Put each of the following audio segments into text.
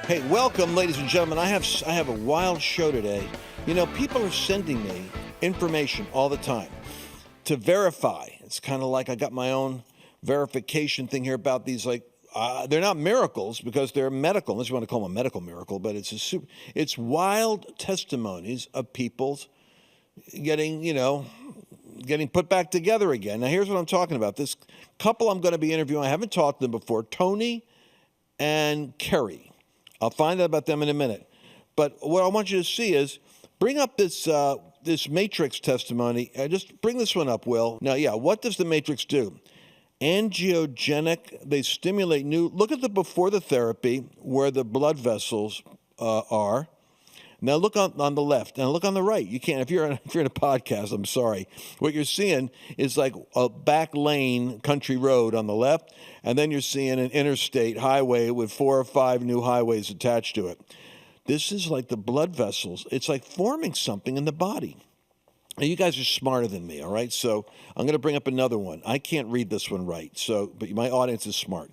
Hey, welcome, ladies and gentlemen. I have a wild show today. You know, people are sending me information all the time to verify. It's kind of like I got my own verification thing here about these, like, they're not miracles because they're medical, unless you want to call them a medical miracle, but it's wild testimonies of people's getting put back together again. Now, here's what I'm talking about. This couple I'm going to be interviewing, I haven't talked to them before, Toni and Kerri. I'll find out about them in a minute. But what I want you to see is bring up this matrix testimony. Just bring this one up, Will. Now, yeah, what does the matrix do? Angiogenic, they stimulate look at the before the therapy where the blood vessels are. Now look on the left and look on the right. You can't, if you're in a podcast, I'm sorry. What you're seeing is like a back lane country road on the left, and then you're seeing an interstate highway with 4 or 5 new highways attached to it. This is like the blood vessels. It's like forming something in the body. Now, you guys are smarter than me, all right? So I'm going to bring up another one. I can't read this one right, but my audience is smart.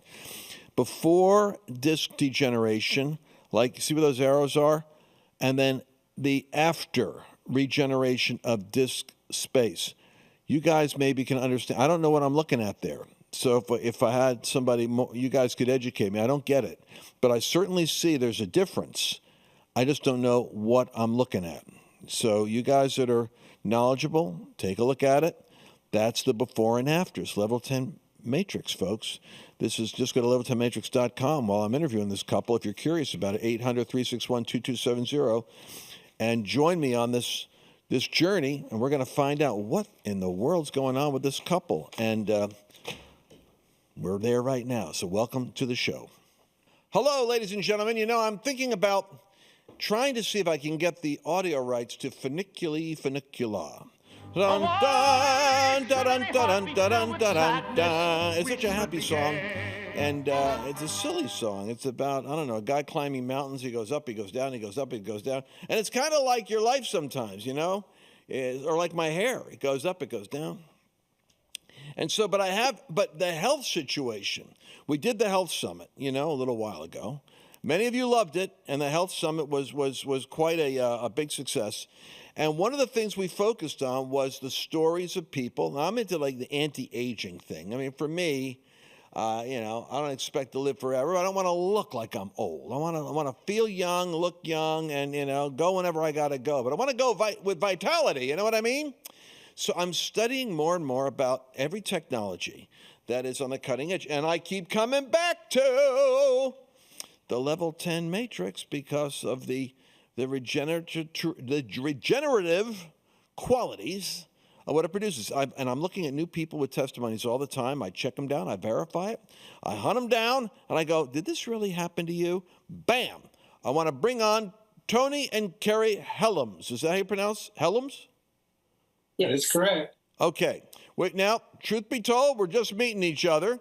Before disc degeneration, like, see where those arrows are? And then the after regeneration of disc space. You guys maybe can understand. I don't know what I'm looking at there. So if I had somebody, you guys could educate me. I don't get it. But I certainly see there's a difference. I just don't know what I'm looking at. So you guys that are knowledgeable, take a look at it. That's the before and afters, level 10 matrix, folks. This is just go to level10matrix.com while I'm interviewing this couple. If you're curious about it, 800-361-2270, and join me on this journey, and we're going to find out what in the world's going on with this couple. And we're there right now, so welcome to the show. Hello, ladies and gentlemen. You know, I'm thinking about trying to see if I can get the audio rights to Funiculi Funicula. Dun, dun, dun, dun, dun, dun, dun, dun. It's such a happy song, and it's a silly song. It's about, I don't know, a guy climbing mountains. He goes up, he goes down, he goes up, he goes down. And it's kind of like your life sometimes, you know, or like my hair. It goes up, it goes down. And so, but the health situation, we did the health summit, you know, a little while ago. Many of you loved it, and the health summit was quite a big success. And one of the things we focused on was the stories of people. Now, I'm into like the anti-aging thing. I mean, for me, you know, I don't expect to live forever. I don't want to look like I'm old. I want to feel young, look young, and, you know, go whenever I got to go. But I want to go with vitality. You know what I mean? So I'm studying more and more about every technology that is on the cutting edge. And I keep coming back to the level 10 matrix because of the regenerative qualities of what it produces. And I'm looking at new people with testimonies all the time. I check them down. I verify it. I hunt them down. And I go, did this really happen to you? Bam. I want to bring on Toni and Kerri Helms. Is that how you pronounce Helms? Yes. That is correct. Okay. Wait, now, truth be told, we're just meeting each other.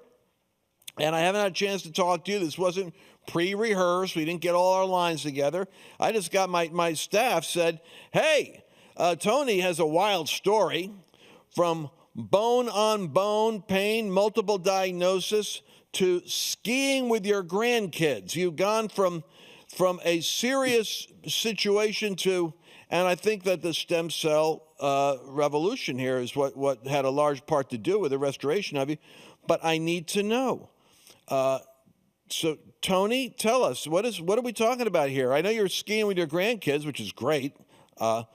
And I haven't had a chance to talk to you. This wasn't pre-rehearsed. We didn't get all our lines together. I just got my staff said, hey, Toni has a wild story from bone-on-bone pain, multiple diagnosis, to skiing with your grandkids. You've gone from a serious situation to, and I think that the stem cell revolution here is what had a large part to do with the restoration of you. But I need to know. So, Toni, tell us, what are we talking about here? I know you're skiing with your grandkids, which is great, but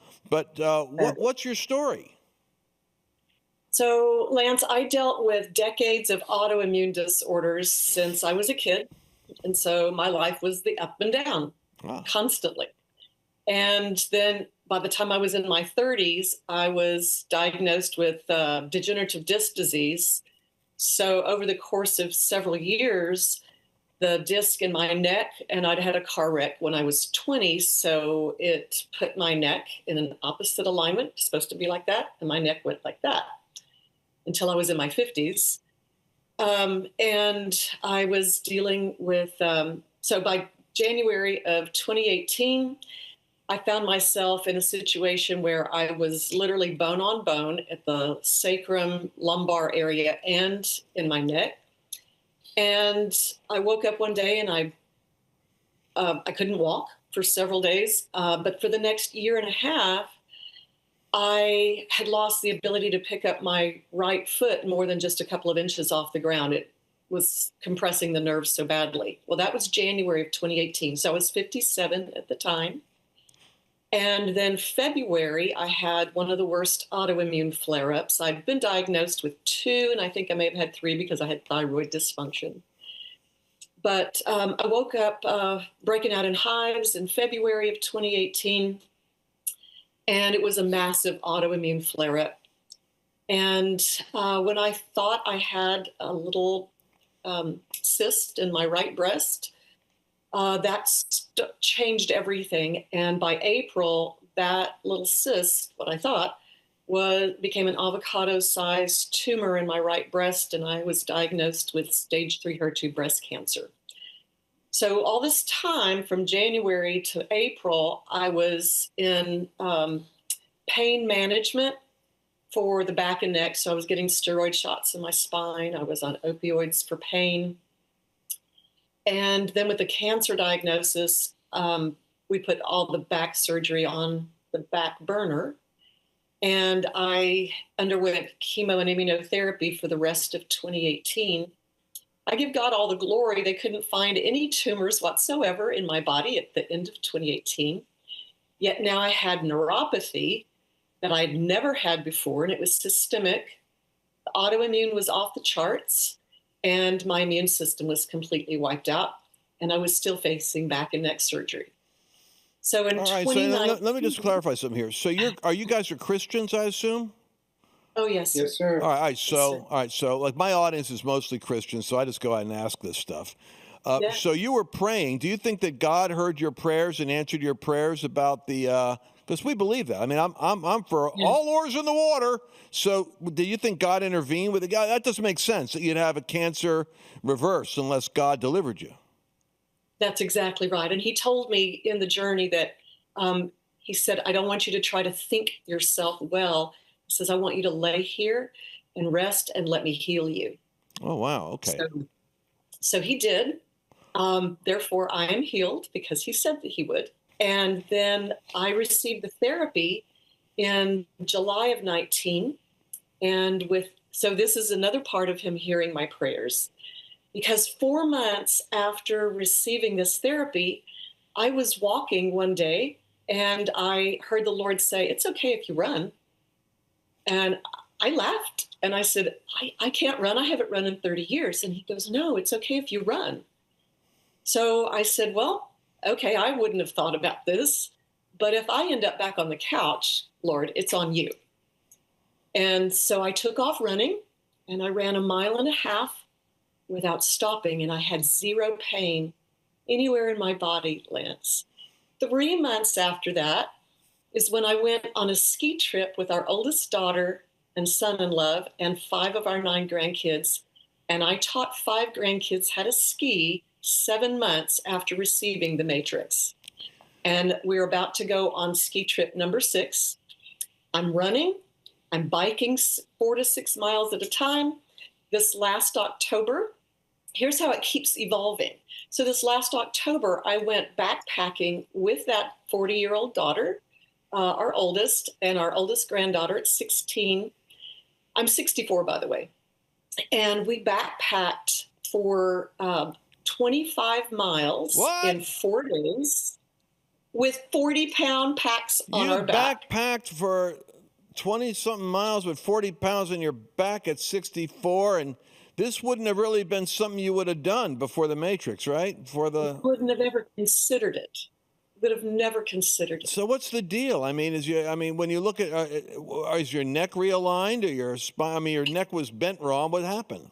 what's your story? So, Lance, I dealt with decades of autoimmune disorders since I was a kid, and so my life was the up and down constantly. And then by the time I was in my 30s, I was diagnosed with degenerative disc disease. So over the course of several years, the disc in my neck, and I'd had a car wreck when I was 20, so it put my neck in an opposite alignment, supposed to be like that, and my neck went like that until I was in my 50s. And I was dealing with, so by January of 2018, I found myself in a situation where I was literally bone on bone at the sacrum, lumbar area, and in my neck. And I woke up one day and I I couldn't walk for several days. But for the next year and a half, I had lost the ability to pick up my right foot more than just a couple of inches off the ground. It was compressing the nerves so badly. Well, that was January of 2018. So I was 57 at the time. And then February, I had one of the worst autoimmune flare-ups. I'd been diagnosed with 2, and I think I may have had 3 because I had thyroid dysfunction. But I woke up breaking out in hives in February of 2018, and it was a massive autoimmune flare-up. And when I thought I had a little cyst in my right breast, that changed everything. And by April, that little cyst, what I thought, became an avocado-sized tumor in my right breast, and I was diagnosed with stage 3 HER2 breast cancer. So all this time, from January to April, I was in pain management for the back and neck. So I was getting steroid shots in my spine. I was on opioids for pain. And then with the cancer diagnosis, we put all the back surgery on the back burner. And I underwent chemo and immunotherapy for the rest of 2018. I give God all the glory. They couldn't find any tumors whatsoever in my body at the end of 2018. Yet now I had neuropathy that I'd never had before, and it was systemic. The autoimmune was off the charts, and my immune system was completely wiped out, and I was still facing back and neck surgery. So in 2019... So let me just clarify something here. So you guys are Christians, I assume? Oh, yes, sir. Yes, sir. All right. So like my audience is mostly Christian, so I just go out and ask this stuff. Yeah. So you were praying. Do you think that God heard your prayers and answered your prayers about the? Because we believe that. I mean, I'm for all oars in the water. So do you think God intervened with the guy? That doesn't make sense that you'd have a cancer reverse unless God delivered you. That's exactly right. And he told me in the journey that he said, I don't want you to try to think yourself well. He says, I want you to lay here and rest and let me heal you. Oh, wow. Okay. So he did. Therefore, I am healed because he said that he would. And then I received the therapy in July of 19. And so this is another part of him hearing my prayers. Because 4 months after receiving this therapy, I was walking one day and I heard the Lord say, it's okay if you run. And I laughed and I said, I can't run. I haven't run in 30 years. And he goes, no, it's okay if you run. So I said, well, okay, I wouldn't have thought about this. But if I end up back on the couch, Lord, it's on you. And so I took off running and I ran 1.5 miles without stopping. And I had zero pain anywhere in my body, Lance. 3 months after that is when I went on a ski trip with our oldest daughter and son-in-law and 5 of our 9 grandkids. And I taught 5 grandkids how to ski 7 months after receiving the Matrix. And we're about to go on ski trip number 6. I'm running, I'm biking 4 to 6 miles at a time. This last October, here's how it keeps evolving. So this last October, I went backpacking with that 40-year-old daughter, our oldest, and our oldest granddaughter at 16. I'm 64, by the way. And we backpacked for 25 miles in 4 days with 40-pound packs on our back. You backpacked for 20-something miles with 40 pounds on your back at 64, and this wouldn't have really been something you would have done before the Matrix, right? Wouldn't have ever considered it. Would have never considered it. So what's the deal? I mean, when you look at, is your neck realigned or your spine? I mean, your neck was bent wrong. What happened?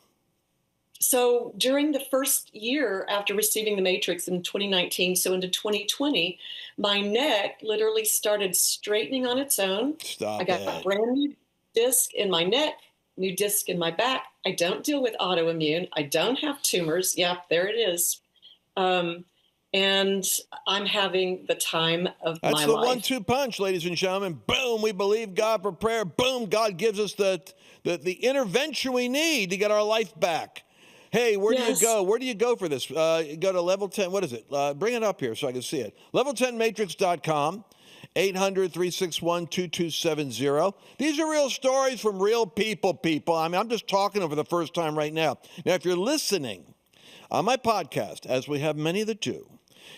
So during the first year after receiving the Matrix in 2019, so into 2020, my neck literally started straightening on its own. Stop I got a brand new disc in my neck, new disc in my back. I don't deal with autoimmune. I don't have tumors. Yeah, there it is. And I'm having the time of my life. That's the 1-2 punch, ladies and gentlemen. Boom, we believe God for prayer. Boom, God gives us the intervention we need to get our life back. Hey, where do you Yes. go? Where do you go for this? Go to level 10. What is it? Bring it up here so I can see it. Level10matrix.com. 800-361-2270. These are real stories from real people. I mean, I'm just talking over the first time right now. Now, if you're listening on my podcast, as we have many that do,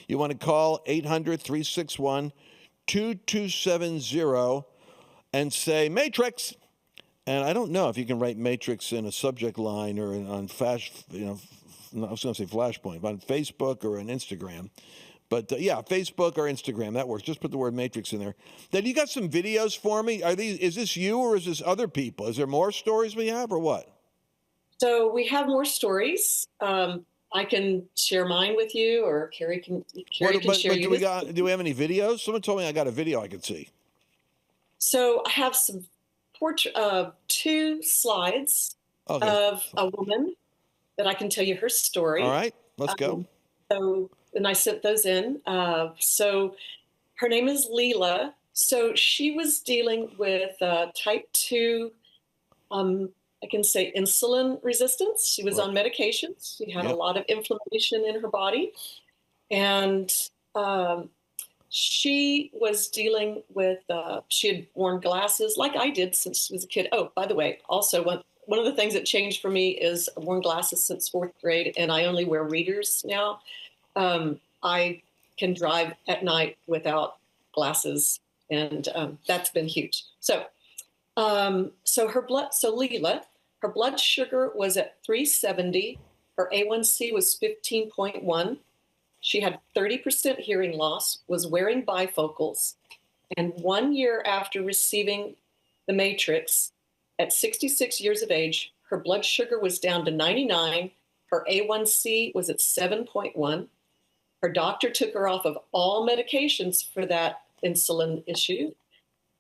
you want to call 800-361-2270 and say, Matrix. And I don't know if you can write Matrix in a subject line or on I was going to say Flashpoint, but on Facebook or on Instagram. But yeah, Facebook or Instagram, that works. Just put the word Matrix in there. Then you got some videos for me. Is this you or is this other people? Is there more stories we have or what? So we have more stories. I can share mine with you, or Kerri can share you. Do we have any videos? Someone told me I got a video I could see. So I have some two slides of a woman that I can tell you her story. All right, let's go. And I sent those in. So her name is Leela. So she was dealing with type 2, I can say insulin resistance. She was on medications. She had a lot of inflammation in her body. And she was dealing with, she had worn glasses like I did since she was a kid. Oh, by the way, also one of the things that changed for me is I've worn glasses since 4th grade, and I only wear readers now. I can drive at night without glasses, and that's been huge. So Leela, her blood sugar was at 370. Her A1C was 15.1. She had 30% hearing loss, was wearing bifocals, and 1 year after receiving the Matrix, at 66 years of age, her blood sugar was down to 99. Her A1C was at 7.1. Her doctor took her off of all medications for that insulin issue.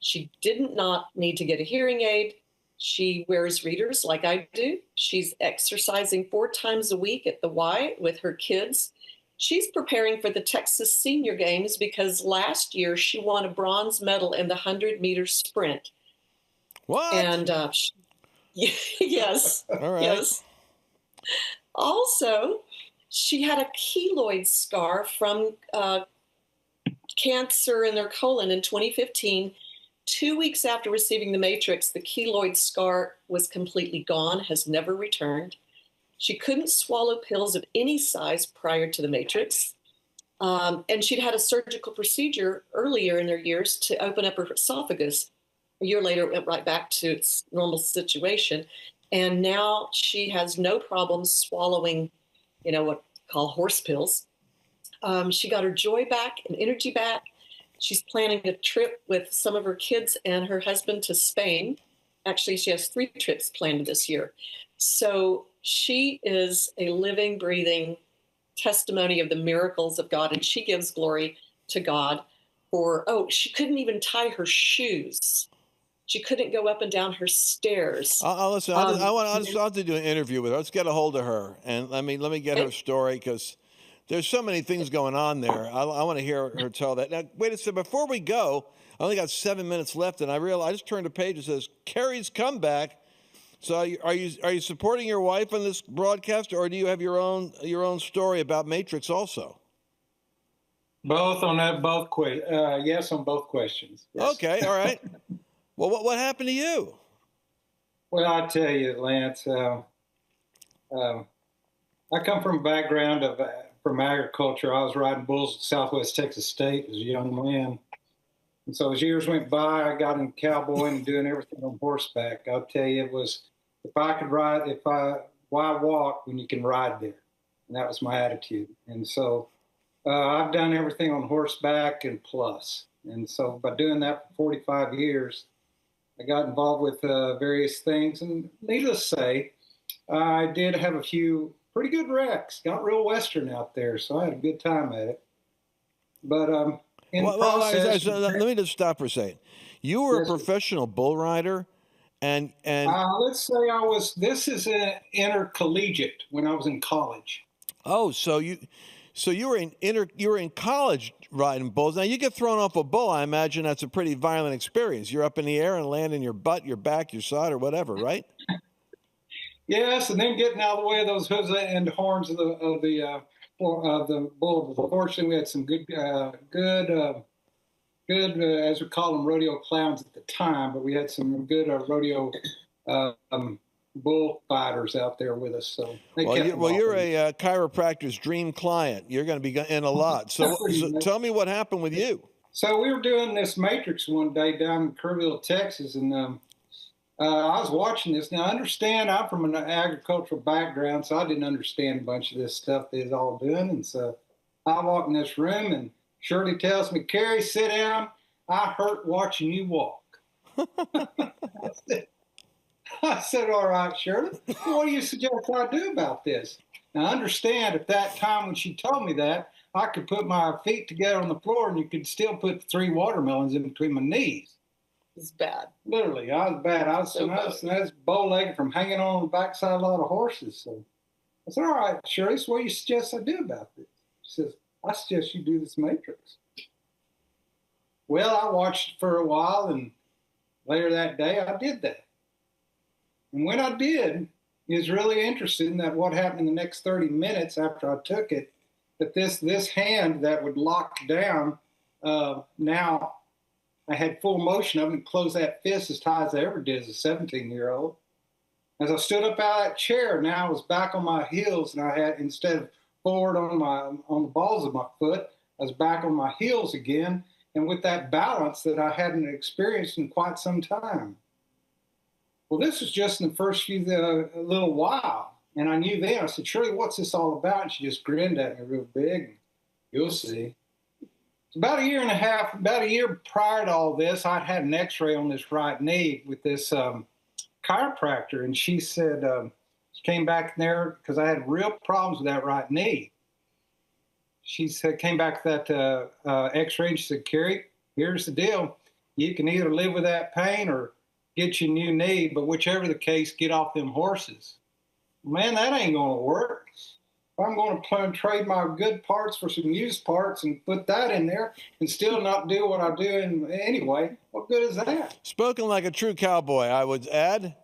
She did not need to get a hearing aid. She wears readers like I do. She's exercising 4 times a week at the Y with her kids. She's preparing for the Texas Senior Games because last year she won a bronze medal in the 100-meter sprint. What? And yes. All right. Yes. Also, she had a keloid scar from cancer in her colon in 2015. 2 weeks after receiving the Matrix, the keloid scar was completely gone, has never returned. She couldn't swallow pills of any size prior to the Matrix. And she'd had a surgical procedure earlier in her years to open up her esophagus. A year later, it went right back to its normal situation. And now she has no problems swallowing, what we call horse pills. She got her joy back and energy back. She's planning a trip with some of her kids and her husband to Spain. Actually, she has 3 trips planned this year. So she is a living, breathing testimony of the miracles of God, and she gives glory to God she couldn't even tie her shoes. She couldn't go up and down her stairs. Listen, I'll have to do an interview with her. Let's get a hold of her, and let me get her story, because there's so many things going on there. I want to hear her tell that. Now, wait a second. Before we go, I only got 7 minutes left, and I just turned a page that says Kerri's comeback. So are you supporting your wife on this broadcast, or do you have your own story about Matrix also? Both on that. Yes on both questions. Yes. Okay. All right. Well, what happened to you? Well, I tell you, Lance, I come from a background from agriculture. I was riding bulls at Southwest Texas State as a young man. And so as years went by, I got into cowboying and doing everything on horseback. I'll tell you, it was, if I could ride, why walk when you can ride there? And that was my attitude. And so I've done everything on horseback and plus. And so by doing that for 45 years, I got involved with various things. And needless to say, I did have a few pretty good wrecks. Got real Western out there, so I had a good time at it. But in the process... let me just stop for a second. You were a professional bull rider, and let's say this is an intercollegiate when I was in college. Oh, so you were in college riding bulls. Now you get thrown off a bull. I imagine that's a pretty violent experience. You're up in the air and land in your butt, your back, your side, or whatever, right? Yes, and then getting out of the way of those hooves and horns of the bull. Fortunately, we had some good as we call them, rodeo clowns at the time, but we had some good rodeo bull fighters out there with us. So you're a chiropractor's dream client. You're going to be in a lot. So tell me what happened with you. So we were doing this matrix one day down in Kerrville, Texas, and I was watching this. Now, understand, I'm from an agricultural background, so I didn't understand a bunch of this stuff they was all doing. And so I walk in this room, and Shirley tells me, "Kerri, sit down. I hurt watching you walk." I said, "All right, Shirley, what do you suggest I do about this?" Now, understand, at that time when she told me that, I could put my feet together on the floor and you could still put 3 watermelons in between my knees. It's bad. Literally, I was bad. I was bow-legged from hanging on the backside of a lot of horses. So I said, "All right, Shirley, so what do you suggest I do about this?" She says, "I suggest you do this matrix." Well, I watched it for a while, and later that day, I did that. And when I did, it was really interesting that what happened in the next 30 minutes after I took it, that this hand that would lock down, now I had full motion of it and closed that fist as tight as I ever did as a 17-year-old. As I stood up out of that chair, now I was back on my heels, and I had, instead of forward on the balls of my foot, I was back on my heels again, and with that balance that I hadn't experienced in quite some time. Well, this was just in the first few little while, and I knew then. I said, "Shirley, what's this all about?" And she just grinned at me real big. "You'll see." About a year and a half, about a year prior to all this, I'd had an x-ray on this right knee with this chiropractor, and she said, she came back in there because I had real problems with that right knee. She said, came back with that x-ray, and she said, "Kerri, here's the deal. You can either live with that pain or get you a new knee, but whichever the case, get off them horses." Man, that ain't going to work. If I'm going to trade my good parts for some used parts and put that in there and still not do what I do anyway, what good is that? Spoken like a true cowboy, I would add.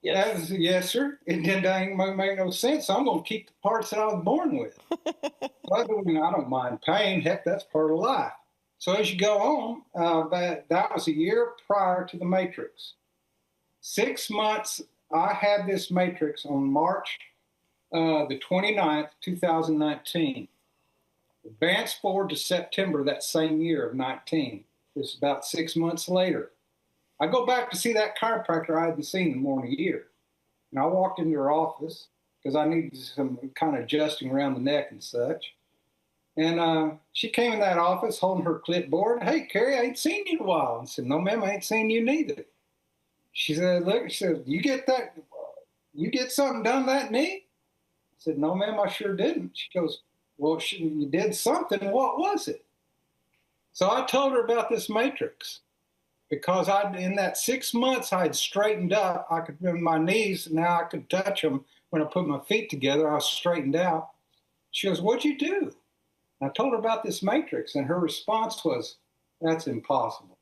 Yes, yes, sir. It ain't make no sense. So I'm going to keep the parts that I was born with. I don't mind pain. Heck, that's part of life. So as you go on, that was a year prior to the Matrix. 6 months, I had this Matrix on March the 29th, 2019. Advance forward to September that same year of 19. It's about 6 months later. I go back to see that chiropractor I hadn't seen in more than a year. And I walked into her office because I needed some kind of adjusting around the neck and such. And she came in that office holding her clipboard. "Hey, Kerri, I ain't seen you in a while." I said, "No, ma'am, I ain't seen you neither." She said, "Look," she said, you get something done to that knee?" I said, "No, ma'am, I sure didn't." She goes, "Well, you did something. What was it?" So I told her about this Matrix because in that 6 months I had straightened up. I could bend my knees. Now I could touch them. When I put my feet together, I was straightened out. She goes, "What'd you do?" I told her about this Matrix, and her response was, "That's impossible."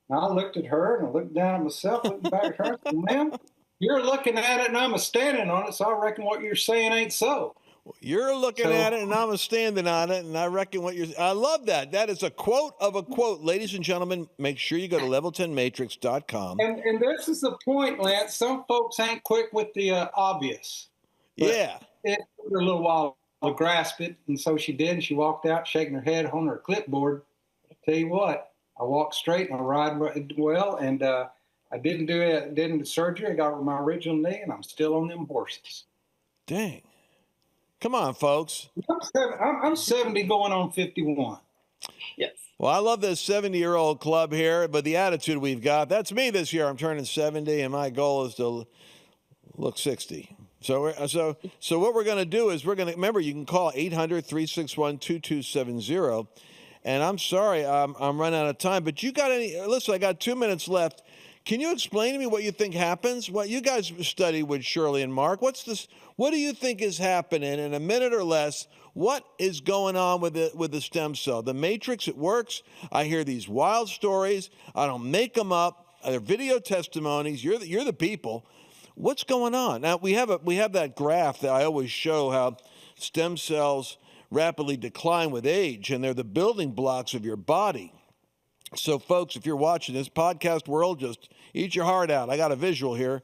And I looked at her, and I looked down at myself, looked back at her, and said, "Ma'am, you're looking at it, and I'm standing on it, so I reckon what you're saying ain't so." You're looking at it, and I'm standing on it, and I reckon what you're... I love that. That is a quote of a quote. Ladies and gentlemen, make sure you go to level10matrix.com. And this is the point, Lance. Some folks ain't quick with the obvious. Yeah. It took her a little while to grasp it, and so she did, and she walked out shaking her head on her clipboard. I tell you what, I walked straight and I ride well, and I didn't do surgery. I got my original knee, and I'm still on them horses. Dang. Come on, folks. I'm 70 going on 51. Yes. Well, I love this 70-year-old club here, but the attitude we've got, that's me this year. I'm turning 70, and my goal is to look 60. So what we're going to do is remember, you can call 800-361-2270. And I'm sorry, I'm running out of time, but listen, I got 2 minutes left. Can you explain to me what you think happens? What you guys studied with Shirley and Mark, what do you think is happening in a minute or less? What is going on with the stem cell? The Matrix, it works. I hear these wild stories. I don't make them up. They're video testimonies. You're the people. What's going on? Now, we have that graph that I always show how stem cells rapidly decline with age, and they're the building blocks of your body. So, folks, if you're watching this podcast world, just eat your heart out. I got a visual here.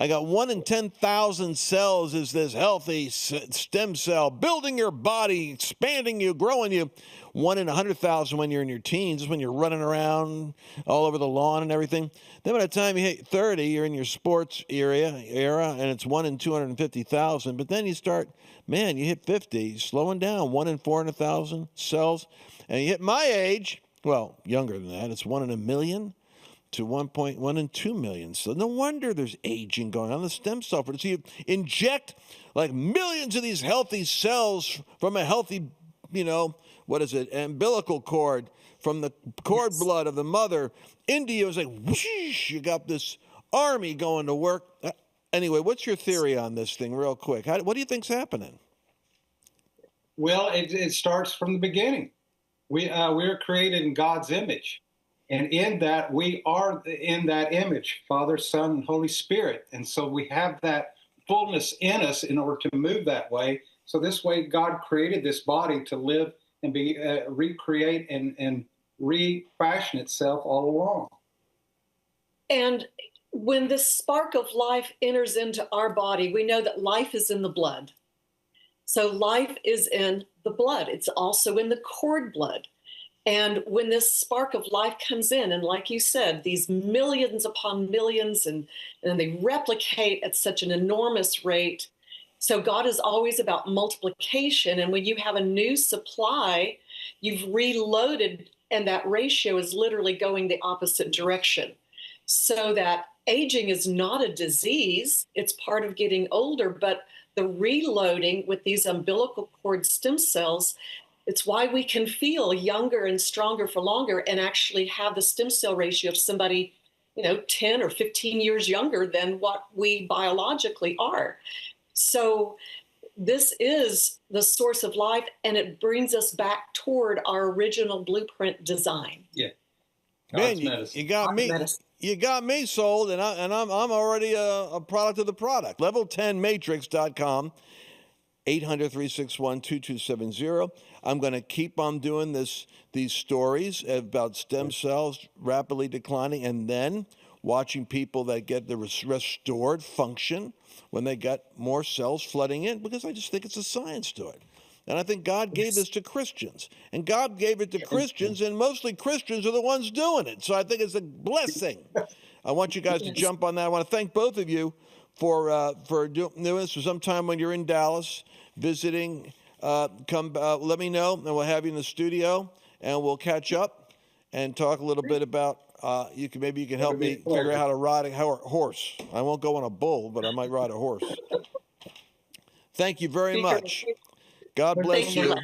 I got 1 in 10,000 cells is this healthy stem cell, building your body, expanding you, growing you. 1 in 100,000 when you're in your teens, when you're running around all over the lawn and everything. Then by the time you hit 30, you're in your sports era, and it's 1 in 250,000. But then you start, man, you hit 50, slowing down, 1 in 400,000 cells. And you hit my age, well, younger than that, it's 1 in a million. To 1.1 and 2 million. So no wonder there's aging going on. The stem cell. So you inject like millions of these healthy cells from a healthy, umbilical cord, from the cord blood of the mother into you. It's like, whoosh, you got this army going to work. Anyway, what's your theory on this thing real quick? What do you think's happening? Well, it starts from the beginning. We're created in God's image. And in that, we are in that image, Father, Son, and Holy Spirit. And so we have that fullness in us in order to move that way. So this way, God created this body to live and be recreate and refashion itself all along. And when this spark of life enters into our body, we know that life is in the blood. So life is in the blood. It's also in the cord blood. And when this spark of life comes in, and like you said, these millions upon millions, and they replicate at such an enormous rate. So God is always about multiplication. And when you have a new supply, you've reloaded, and that ratio is literally going the opposite direction. So that aging is not a disease. It's part of getting older, but the reloading with these umbilical cord stem cells, it's why we can feel younger and stronger for longer and actually have the stem cell ratio of somebody, 10 or 15 years younger than what we biologically are. So this is the source of life, and it brings us back toward our original blueprint design. Yeah. Man, you got me. You got me sold, and I'm already a product of the product. Level10matrix.com. 800-361-2270. I'm going to keep on doing these stories about stem cells rapidly declining, and then watching people that get the restored function when they got more cells flooding in, because I just think it's a science to it. And I think God gave this to Christians. And God gave it to Christians, and mostly Christians are the ones doing it. So I think it's a blessing. I want you guys to jump on that. I want to thank both of you for doing this. For sometime when you're in Dallas visiting, come let me know, and we'll have you in the studio, and we'll catch up and talk a little bit about. Maybe you can help me figure out how to ride a horse. I won't go on a bull, but I might ride a horse. Thank you very much. God bless you.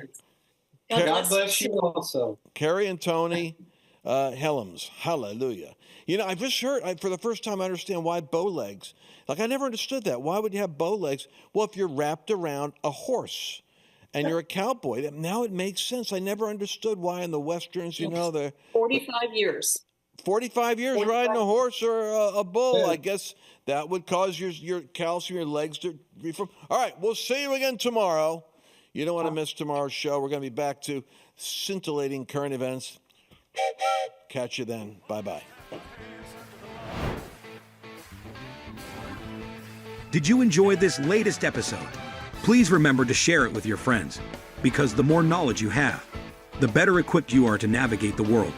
God bless you also. Kerri and Toni Helms. Hallelujah. I just heard, for the first time, I understand why bow legs. Like, I never understood that. Why would you have bow legs? Well, if you're wrapped around a horse and you're a cowboy, now it makes sense. I never understood why in the Westerns, they're 45 years. 45 years riding a horse or a bull. Yeah. I guess that would cause your calcium, your legs to reform. All right, we'll see you again tomorrow. You don't want to miss tomorrow's show. We're going to be back to scintillating current events. Catch you then. Bye-bye. Did you enjoy this latest episode? Please remember to share it with your friends, because the more knowledge you have, the better equipped you are to navigate the world